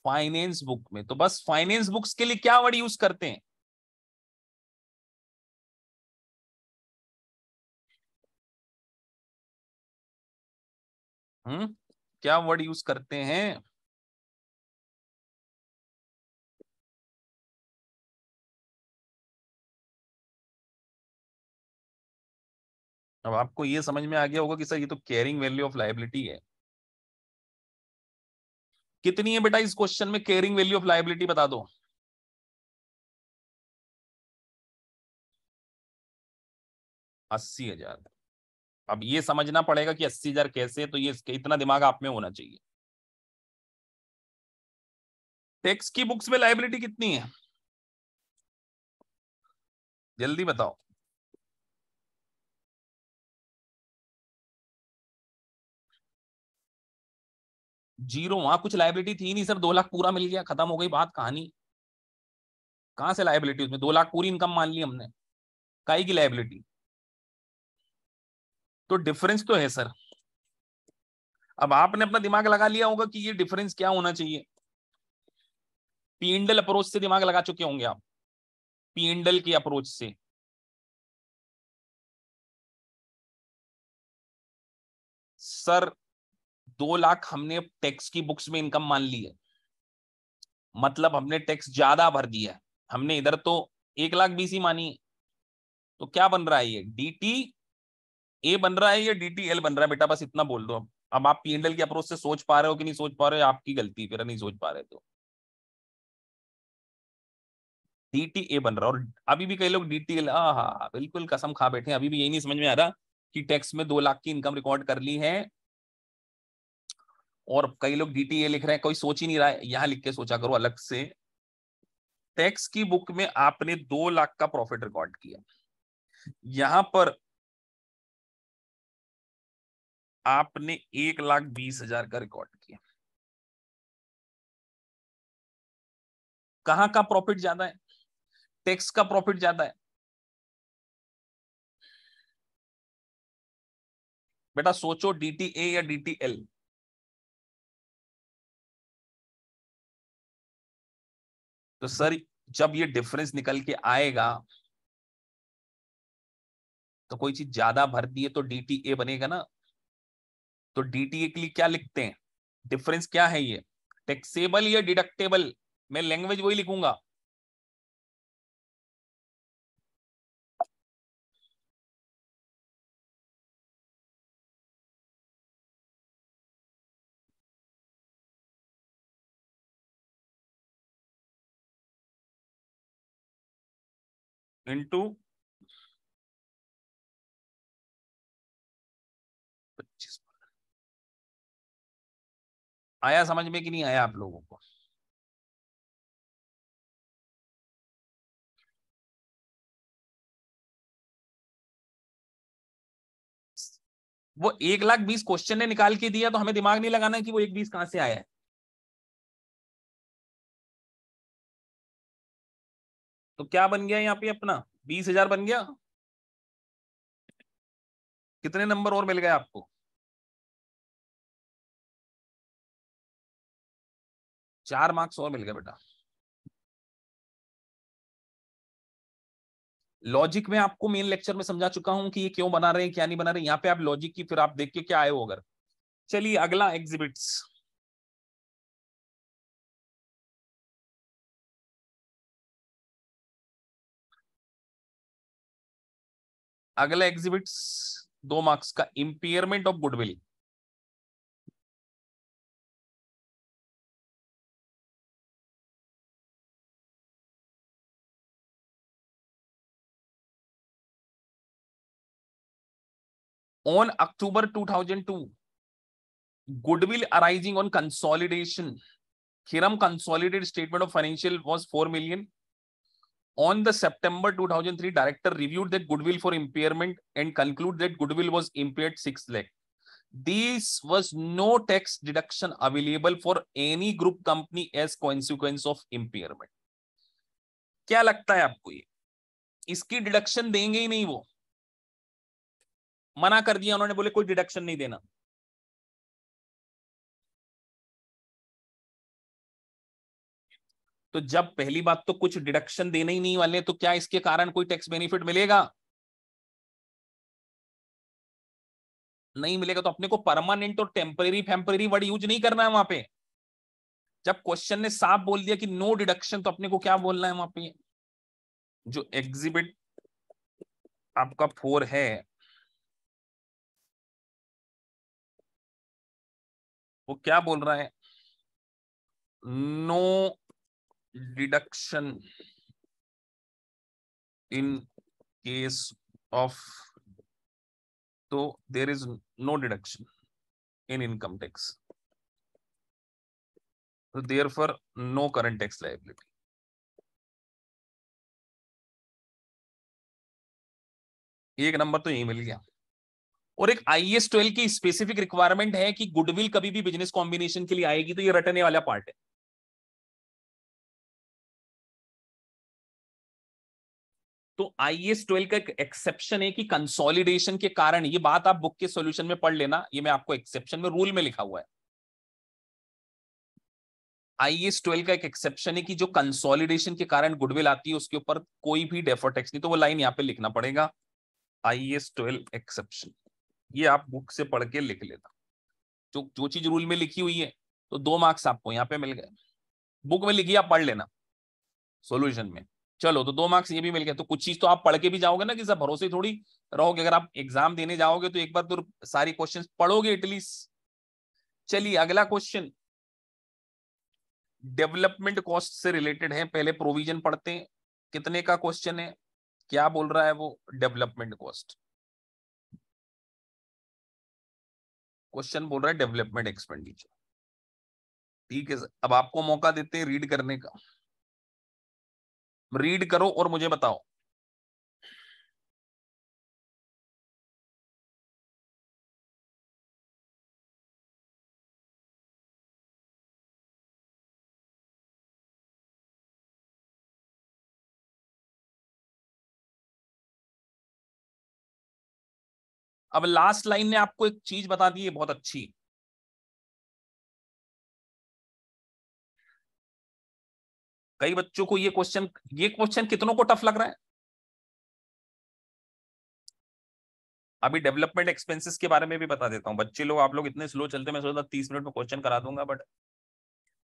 [SPEAKER 1] फाइनेंस बुक में। तो बस फाइनेंस बुक्स के लिए क्या वर्ड यूज करते हैं? क्या वर्ड यूज करते हैं? अब आपको ये समझ में आ गया होगा कि सर ये तो कैरिंग वैल्यू ऑफ लायबिलिटी है। कितनी है बेटा इस क्वेश्चन में कैरिंग वैल्यू ऑफ लायबिलिटी, बता दो। 80,000। अब ये समझना पड़ेगा कि 80,000 कैसे, तो ये इतना दिमाग आप में होना चाहिए। टैक्स की बुक्स में लायबिलिटी कितनी है? जल्दी बताओ। जीरो। वहां कुछ लायबिलिटी थी नहीं सर, 2 लाख पूरा मिल गया, खत्म हो गई बात, कहानी। कहां से लायबिलिटी उसमें? 2 लाख पूरी इनकम मान ली हमने, काई की लायबिलिटी? तो डिफरेंस तो है सर। अब आपने अपना दिमाग लगा लिया होगा कि ये डिफरेंस क्या होना चाहिए। पीएनडल अप्रोच से दिमाग लगा चुके होंगे आप, पीएनडल की अप्रोच से। सर 2 लाख हमने टैक्स की बुक्स में इनकम मान ली है, मतलब हमने टैक्स ज्यादा भर दिया है, हमने इधर तो 1,20,000 ही मानी है। तो क्या बन रहा है, ये DT A बन रहा है या DT L बन रहा है बेटा, बस इतना बोल दो। अब आप P&L की अप्रोच से सोच पा रहे हो कि नहीं सोच पा रहे हो, आपकी गलती, फिर नहीं सोच पा रहे तो DTA बन रहा है। और अभी भी कई लोग DTL, हाँ बिल्कुल कसम खा बैठे हैं, अभी भी यही नहीं समझ में आ रहा कि टैक्स में 2 लाख की इनकम रिकॉर्ड कर ली है, और कई लोग DTA लिख रहे हैं, कोई सोच ही नहीं रहा है। यहां लिख के सोचा करो अलग से, टैक्स की बुक में आपने 2 लाख का प्रॉफिट रिकॉर्ड किया, यहां पर आपने 1,20,000 का रिकॉर्ड किया। कहां का प्रॉफिट ज्यादा है, टैक्स का प्रॉफिट ज्यादा है। बेटा सोचो, DTA या DTL। तो सर जब ये डिफरेंस निकल के आएगा, तो कोई चीज ज्यादा भर दी है तो DTA बनेगा ना। तो DTA के लिए क्या लिखते हैं, डिफरेंस क्या है ये, टैक्सेबल या डिडक्टेबल, मैं लैंग्वेज वही लिखूंगा। इंटू 25। आया समझ में कि नहीं आया आप लोगों को? वो 1,20,000 क्वेश्चन ने निकाल के दिया, तो हमें दिमाग नहीं लगाना कि वो 1,20,000 कहां से आया है। तो क्या बन गया यहाँ पे अपना, 20,000 बन गया। कितने नंबर और मिल गए आपको? 4 मार्क्स और मिल गए बेटा। लॉजिक में आपको मेन लेक्चर में समझा चुका हूं कि ये क्यों बना रहे हैं क्या नहीं बना रहे, यहाँ पे आप लॉजिक की फिर आप देख के क्या आए हो अगर। चलिए अगला एग्जिबिट्स। अगला एग्जिबिट्स 2 मार्क्स का, impairment of goodwill. On October 2002, goodwill arising on consolidation, Khiram consolidated statement of financial was 4 million. On the September 2003, director reviewed that goodwill for impairment and concluded that goodwill was impaired 6 lakh. This was no tax deduction available for any group company as consequence of impairment. क्या लगता है आपको, ये इसकी डिडक्शन देंगे ही नहीं, वो मना कर दिया उन्होंने, बोले कोई डिडक्शन नहीं देना। तो जब पहली बात तो कुछ डिडक्शन देने ही नहीं वाले, तो क्या इसके कारण कोई टैक्स बेनिफिट मिलेगा? नहीं मिलेगा। तो अपने को परमानेंट और टेम्परेरी फेम्परेरी वर्ड यूज नहीं करना है वहां पे। जब क्वेश्चन ने साफ बोल दिया कि नो डिडक्शन, तो अपने को क्या बोलना है वहां पे? जो एग्जिबिट आपका 4 है, वो क्या बोल रहा है, no deduction in case of, तो there is no deduction in income tax, तो therefore no current tax liability. एक नंबर तो यही मिल गया। और एक IAS 12 की स्पेसिफिक रिक्वायरमेंट है कि गुडविल कभी भी बिजनेस कॉम्बिनेशन के लिए आएगी, तो ये रटने वाला पार्ट है। तो IAS 12 का एक एक्सेप्शन है कि कंसोलिडेशन के कारण, ये बात आप बुक के सॉल्यूशन में पढ़ लेना, ये मैं आपको एक्सेप्शन में रूल में लिखा हुआ है। IAS 12 का एक एक्सेप्शन है कि जो कंसोलिडेशन के कारण गुडविल आती है, उसके ऊपर कोई भी डेफर टैक्स नहीं। तो वो लाइन यहाँ पे लिखना पड़ेगा, IAS 12 एक्सेप्शन। ये आप बुक से पढ़ के लिख लेना, जो जो चीज रूल में लिखी हुई है। तो 2 मार्क्स आपको यहाँ पे मिल गए। बुक में लिखिए, आप पढ़ लेना सॉल्यूशन में। चलो, तो 2 मार्क्स ये भी मिल गए। तो कुछ चीज तो आप पढ़ के भी जाओगे ना, कि सब भरोसे थोड़ी रहोगे। अगर आप एग्जाम देने जाओगे तो एक बार तो सारी क्वेश्चंस पढ़ोगे एटलीस्ट। चलिए अगला क्वेश्चन डेवलपमेंट कॉस्ट से रिलेटेड है। पहले प्रोविजन पढ़ते हैं। कितने का क्वेश्चन है, क्या बोल रहा है वो? Development cost. क्वेश्चन बोल रहा है डेवलपमेंट एक्सपेंडिचर। ठीक है सर, अब आपको मौका देते हैं रीड करने का। रीड करो और मुझे बताओ। अब लास्ट लाइन ने आपको एक चीज बता दी है बहुत अच्छी। कई बच्चों को ये क्वेश्चन कितनों को टफ लग रहा है? अभी डेवलपमेंट एक्सपेंसेस के बारे में भी बता देता हूं। बच्चे लोग, आप लोग इतने स्लो चलते, मैं सोचा 30 मिनट में क्वेश्चन करा दूंगा, बट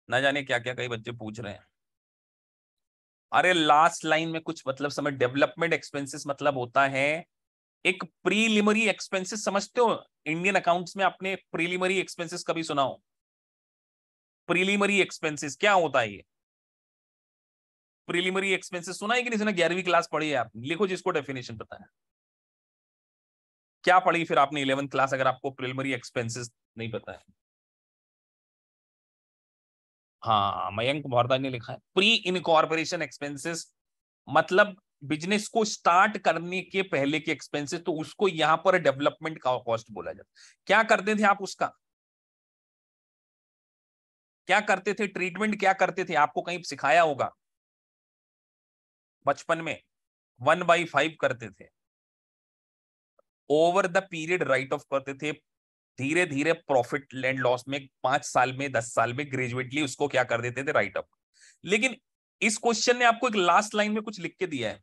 [SPEAKER 1] ना जाने क्या क्या कई बच्चे पूछ रहे हैं। अरे लास्ट लाइन में कुछ मतलब समझ। डेवलपमेंट एक्सपेंसेस मतलब होता है एक प्रीलिमिनरी एक्सपेंसेस, समझते हो? इंडियन अकाउंट्स में आपने प्रीलिमिनरी एक्सपेंसेस कभी सुना हो? प्रीलिमिनरी एक्सपेंसेस क्या होता है ये? प्रीलिमिनरी एक्सपेंसेस सुना है कि नहीं सुना? 11वीं क्लास पढ़ी है आपने? लिखो जिसको डेफिनेशन पता है। क्या पढ़ी फिर आपने 11th क्लास, अगर आपको प्रीलिमिनरी एक्सपेंसेस नहीं पता है? हाँ, मयंक भारद्वाज ने लिखा है प्री इनकॉर्पोरेशन एक्सपेंसेस। मतलब बिजनेस को स्टार्ट करने के पहले के एक्सपेंसेस, तो उसको यहां पर डेवलपमेंट का कॉस्ट बोला जाता है। क्या करते थे आप उसका? क्या करते थे? ट्रीटमेंट क्या करते थे? आपको कहीं सिखाया होगा बचपन में। 1/5 करते थे। Over the period right of करते थे। धीरे धीरे प्रॉफिट एंड लॉस में 5 साल में, 10 साल में ग्रेजुएटली उसको क्या कर देते थे? Right of. लेकिन इस क्वेश्चन ने आपको एक लास्ट लाइन में कुछ लिख के दिया है।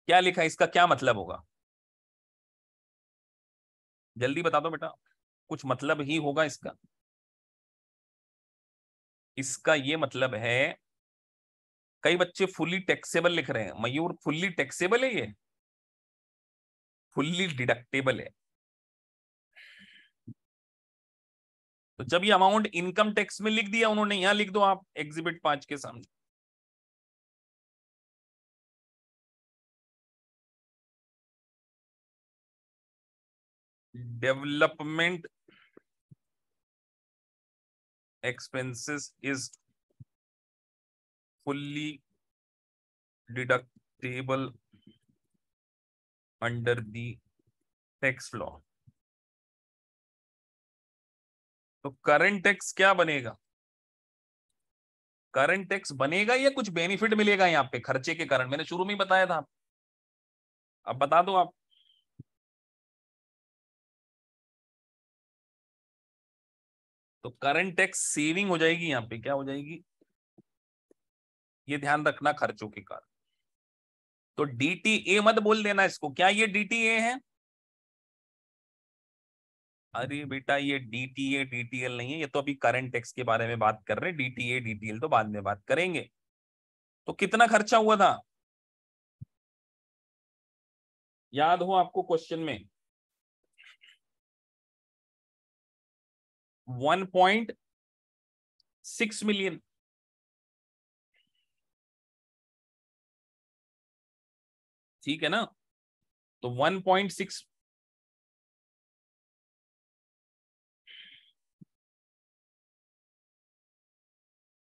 [SPEAKER 1] क्या लिखा है? इसका क्या मतलब होगा? जल्दी बता दो बेटा। कुछ मतलब ही होगा इसका। इसका ये मतलब है, कई बच्चे फुल्ली टैक्सेबल लिख रहे हैं। मयूर, फुल्ली टैक्सेबल है ये? फुल्ली डिडक्टेबल है। तो जब ये अमाउंट इनकम टैक्स में लिख दिया उन्होंने, यहां लिख दो आप एग्जिबिट 5 के सामने। Development expenses is fully deductible under the tax law। तो करंट टैक्स क्या बनेगा? करंट टैक्स बनेगा या कुछ बेनिफिट मिलेगा यहाँ पे खर्चे के कारण? मैंने शुरू में ही बताया था। अब बता दो आप। तो करंट टैक्स सेविंग हो जाएगी यहाँ पे। क्या हो जाएगी? ये ध्यान रखना, खर्चों के कारण। तो डीटीए मत बोल देना इसको। क्या ये डीटीए है? अरे बेटा, ये डीटीए डीटीएल नहीं है। ये तो अभी करंट टैक्स के बारे में बात कर रहे हैं। डीटीए डीटीएल तो बाद में बात करेंगे। तो कितना खर्चा हुआ था याद हो आपको क्वेश्चन में? 1.6 मिलियन। ठीक है ना? तो 1.6।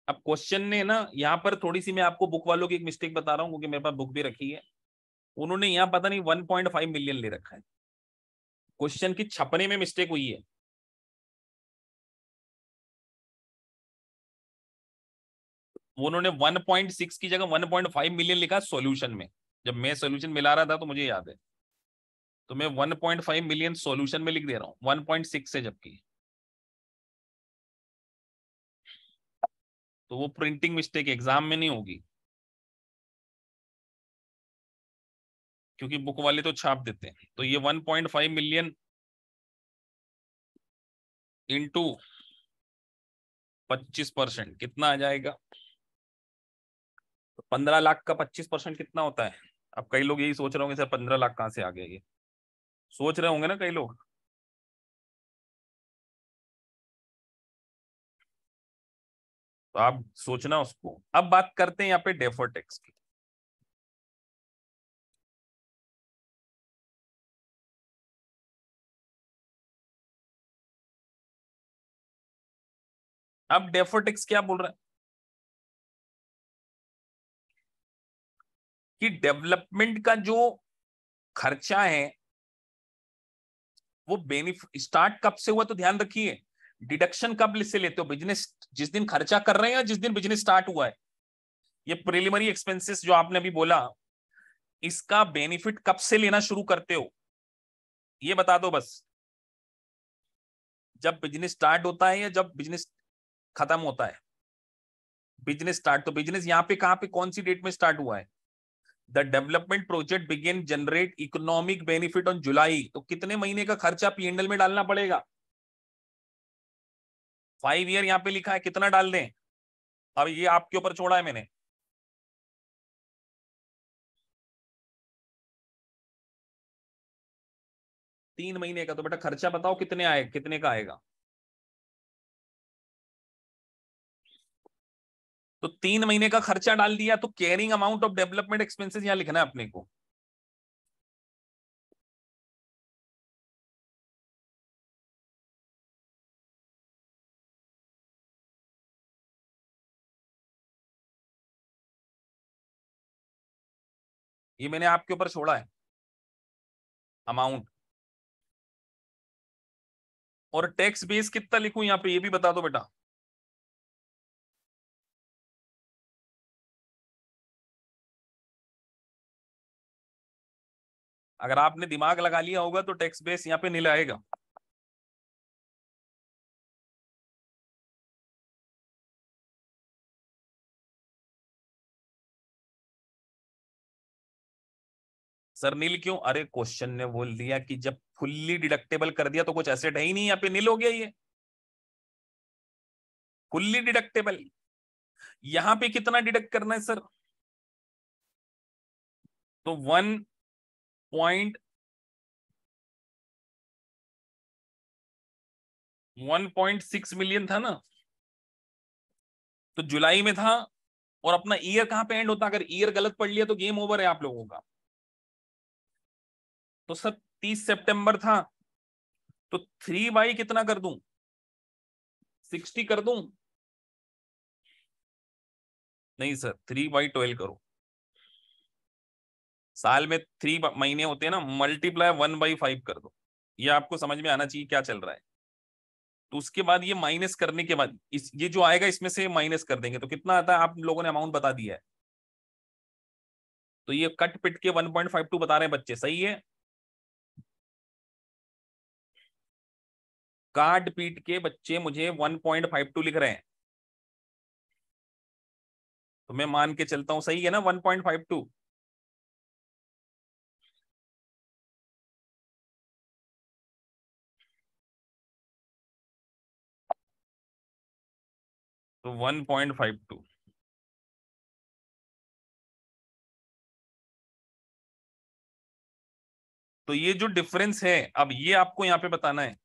[SPEAKER 1] अब क्वेश्चन ने ना यहां पर थोड़ी सी, मैं आपको बुक वालों की एक मिस्टेक बता रहा हूं, क्योंकि मेरे पास बुक भी रखी है। उन्होंने यहां पता नहीं 1.5 मिलियन ले रखा है। क्वेश्चन की छपने में मिस्टेक हुई है। उन्होंने 1.6 की जगह 1.5 मिलियन लिखा सॉल्यूशन में। जब मैं सॉल्यूशन मिला रहा था तो मुझे याद है। तो मैं 1.5 मिलियन सॉल्यूशन में लिख दे रहा हूं, 1.6 है जबकि। तो वो प्रिंटिंग मिस्टेक एग्जाम में नहीं होगी। क्योंकि बुक वाले तो छाप देते हैं। तो ये 1.5 मिलियन इंटू 25% कितना आ जाएगा? तो 15 लाख का 25% कितना होता है? अब कई लोग यही सोच रहे होंगे सर 15 लाख कहाँ से आ गया, ये सोच रहे होंगे ना कई लोग। तो आप सोचना उसको। अब बात करते हैं यहाँ पे डेफर्ड टैक्स की। अब डेफर्ड टैक्स क्या बोल रहा है कि डेवलपमेंट का जो खर्चा है वो बेनिफिट स्टार्ट कब से हुआ, तो ध्यान रखिए डिडक्शन कब से लेते हो, बिजनेस जिस दिन खर्चा कर रहे हैं या जिस दिन बिजनेस स्टार्ट हुआ है। ये प्रिलिमिनरी एक्सपेंसेस जो आपने अभी बोला, इसका बेनिफिट कब से लेना शुरू करते हो, ये बता दो बस। जब बिजनेस स्टार्ट होता है या जब बिजनेस खत्म होता है? बिजनेस स्टार्ट, तो बिजनेस यहाँ पे कहां पे कौन सी डेट में स्टार्ट हुआ है? The development project begin generate economic benefit on July. तो कितने महीने का खर्चा पीएनएल में डालना पड़ेगा? 5 ईयर यहाँ पे लिखा है, कितना डाल दें? अब ये आपके ऊपर छोड़ा है मैंने। तीन महीने का, तो बेटा खर्चा बताओ कितने आए, कितने का आएगा? तो 3 महीने का खर्चा डाल दिया, तो carrying amount of development expenses यहां लिखना है अपने को। ये मैंने आपके ऊपर छोड़ा है अमाउंट। और टैक्स बेस कितना लिखूं यहाँ पे, ये भी बता दो बेटा। अगर आपने दिमाग लगा लिया होगा तो टैक्स बेस यहाँ पे नील आएगा। सर नील क्यों? अरे क्वेश्चन ने बोल दिया कि जब फुल्ली डिडक्टेबल कर दिया तो कुछ एसेट है ही नहीं, यहाँ पे नील हो गया ये फुल्ली डिडक्टेबल। यहाँ पे कितना डिडक्ट करना है सर? तो 1.6 मिलियन था ना, तो जुलाई में था। और अपना ईयर कहां पे एंड होता? अगर ईयर गलत पढ़ लिया तो गेम ओवर है आप लोगों का। तो सर 30 सितंबर था, तो 3 बाई कितना कर दूं? 60 कर दूं? नहीं सर, 3/12 करो। साल में 3 महीने होते हैं ना, मल्टीप्लाई 1/5 कर दो। ये आपको समझ में आना चाहिए क्या चल रहा है। तो उसके बाद ये माइनस करने के बाद इस ये जो आएगा इसमें से माइनस कर देंगे तो कितना आता है, आप लोगों ने अमाउंट बता दिया है। तो ये कट पिट के 1.52 बता रहे हैं बच्चे, सही है? काट पीट के बच्चे मुझे 1.52 लिख रहे हैं, तो मैं मान के चलता हूं सही है ना 1.52। तो 1.52। तो ये जो डिफरेंस है अब ये आपको यहां पे बताना है,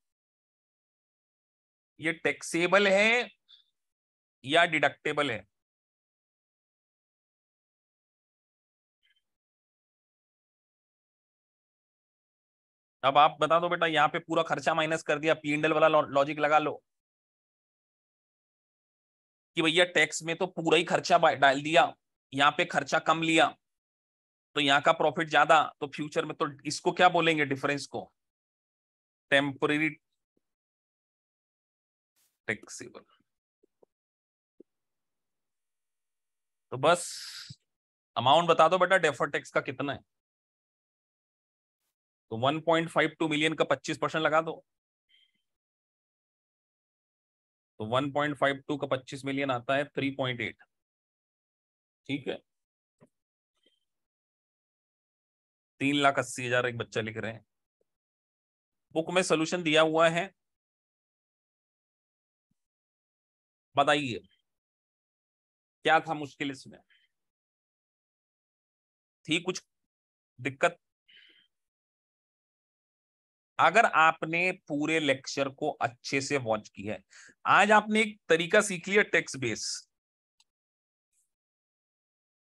[SPEAKER 1] ये टैक्सेबल है या डिडक्टेबल है। अब आप बता दो बेटा, यहाँ पे पूरा खर्चा माइनस कर दिया, पीएनएल वाला लॉजिक लगा लो कि भैया टैक्स में तो पूरा ही खर्चा डाल दिया, यहाँ पे खर्चा कम लिया तो यहाँ का प्रॉफिट ज्यादा, तो फ्यूचर में तो इसको क्या बोलेंगे, डिफरेंस को टेम्पररी टैक्सेबल। तो बस अमाउंट बता दो बेटा डेफर्ड टैक्स का कितना है। तो 1.52 मिलियन का 25% लगा दो, तो 1.52 का 25 मिलियन आता है 3.8। ठीक है, 3,80,000 एक बच्चा लिख रहे हैं। बुक में सोल्यूशन दिया हुआ है, बताइए क्या था मुश्किल इसमें, थी कुछ दिक्कत? अगर आपने पूरे लेक्चर को अच्छे से वॉच किया है, आज आपने एक तरीका सीख लिया टेक्स्ट बेस,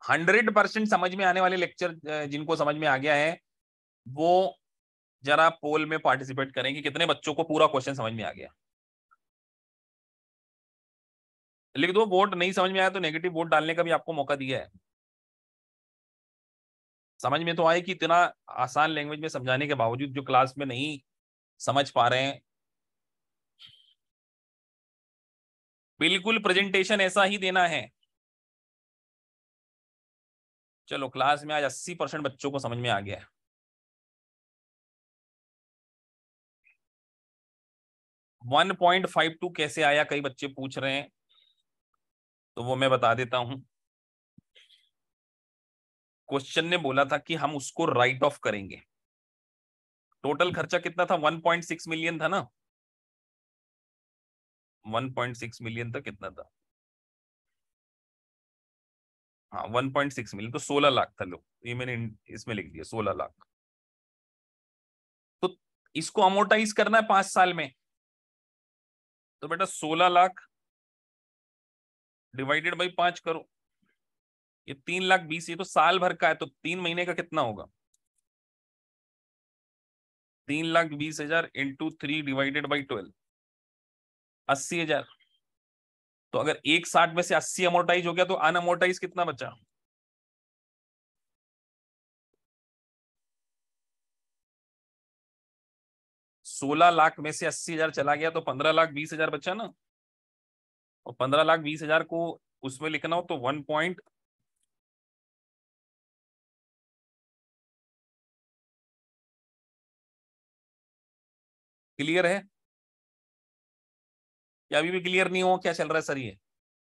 [SPEAKER 1] 100% समझ में आने वाले लेक्चर जिनको समझ में आ गया है वो जरा पोल में पार्टिसिपेट करें कि कितने बच्चों को पूरा क्वेश्चन समझ में आ गया। लिख दो वोट, नहीं समझ में आया तो नेगेटिव वोट डालने का भी आपको मौका दिया है। समझ में तो आए कि इतना आसान लैंग्वेज में समझाने के बावजूद जो क्लास में नहीं समझ पा रहे हैं, बिल्कुल प्रेजेंटेशन ऐसा ही देना है। चलो क्लास में आज 80% बच्चों को समझ में आ गया है। 1.52 कैसे आया, कई बच्चे पूछ रहे हैं, तो वो मैं बता देता हूं। क्वेश्चन ने बोला था कि हम उसको राइट ऑफ करेंगे। टोटल खर्चा कितना था, 1.6 मिलियन था ना, 1.6 मिलियन था, कितना था, हाँ 1.6 मिलियन, तो 16 लाख था। लो ये मैंने इसमें लिख दिया 16 लाख। तो इसको अमोर्टाइज करना है 5 साल में, तो बेटा 16 लाख डिवाइडेड बाई 5 करो, ये 3,20,000, ये तो साल भर का है, तो 3 महीने का कितना होगा, 3,20,000 इंटू 3 डिवाइडेड बाई 12, 80,000। तो अगर 1,60 में से 80 अमोर्टाइज हो गया तो अनअमोर्टाइज कितना बचा, 16 लाख में से 80,000 चला गया तो 15,20,000 बचा ना। और 15,20,000 को उसमें लिखना हो तो 1 पॉइंट, क्लियर है या अभी भी क्लियर नहीं हो, क्या चल रहा है सर? ये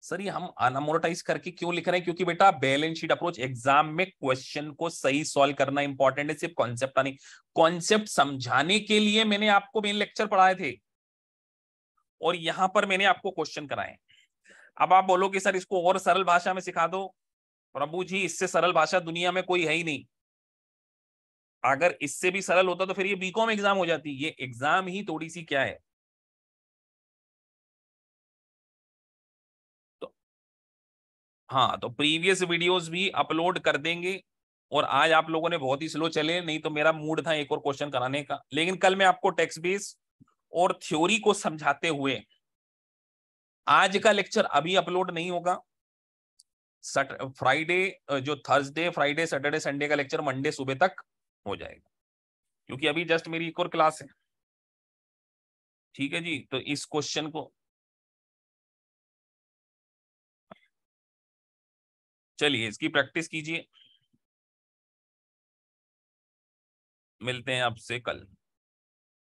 [SPEAKER 1] सर ये हम अनअमोर्टाइज करके क्यों लिख रहे हैं, क्योंकि बेटा बैलेंस शीट अप्रोच एग्जाम में क्वेश्चन को सही सॉल्व करना इंपॉर्टेंट है, सिर्फ कॉन्सेप्ट नहीं। कॉन्सेप्ट समझाने के लिए मैंने आपको मेन लेक्चर पढ़ाए थे और यहां पर मैंने आपको क्वेश्चन कराए। अब आप बोलो कि सर इसको और सरल भाषा में सिखा दो, प्रभु जी इससे सरल भाषा दुनिया में कोई है ही नहीं। अगर इससे भी सरल होता तो फिर ये बीकॉम एग्जाम हो जाती, ये एग्जाम ही थोड़ी सी क्या है। तो हाँ, तो प्रीवियस वीडियोस भी अपलोड कर देंगे। और आज आप लोगों ने बहुत ही स्लो चले, नहीं तो मेरा मूड था एक और क्वेश्चन कराने का, लेकिन कल मैं आपको टेक्स्ट बेस और थ्योरी को समझाते हुए, आज का लेक्चर अभी अपलोड नहीं होगा, फ्राइडे, जो थर्सडे फ्राइडे सैटरडे संडे का लेक्चर मंडे सुबह तक हो जाएगा, क्योंकि अभी जस्ट मेरी एक और क्लास है। ठीक है जी, तो इस क्वेश्चन को चलिए इसकी प्रैक्टिस कीजिए, मिलते हैं आपसे कल।